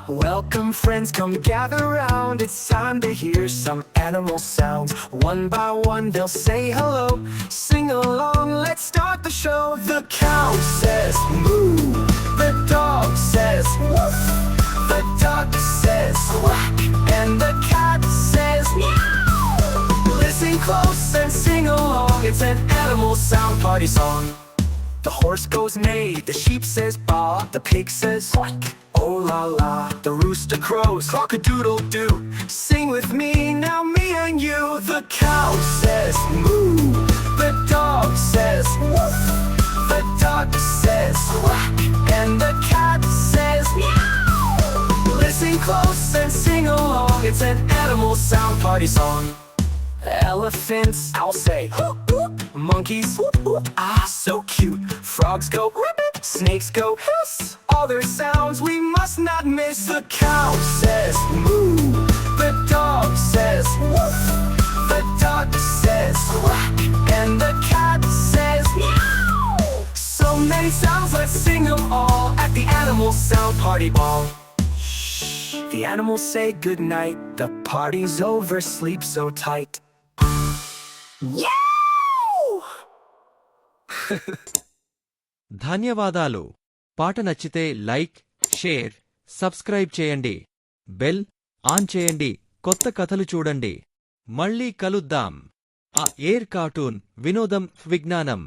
Welcome friends, come gather round. It's time to hear some animal sounds. One by one they'll say hello. Sing along, let's start the show. The cow says moo. The dog says woof. The duck says quack. And the cat says meow. Listen close and sing along. It's an animal sound party song. The horse goes neigh, the sheep says baa, the pig says quack, oh la la. The rooster crows cock-a-doodle-doo. Sing with me, now me and you. The cow says moo. The dog says woof. The duck says quack. And the cat says meow. Listen close and sing along. It's an animal sound party song. Elephants, I'll say whoop whoop. Monkeys, whoop whoop, ah so cute. Frogs go ribbit, snakes go hiss. All their sounds we must not miss. The cow says moo. The dog says woof. The duck says quack. And the cat says meow. So many sounds, let's sing them all at the animal sound party ball. The animals say goodnight. The party's over, sleep so tight. ధన్యవాదాలు. పాట నచ్చితే like, share, subscribe చేయండి. Bell on చేయండి. కొత్త కథలు చూడండి. మళ్ళీ కలుద్దాం. ఆ ఎయిర్ కార్టూన్ వినోదం విజ్ఞానం.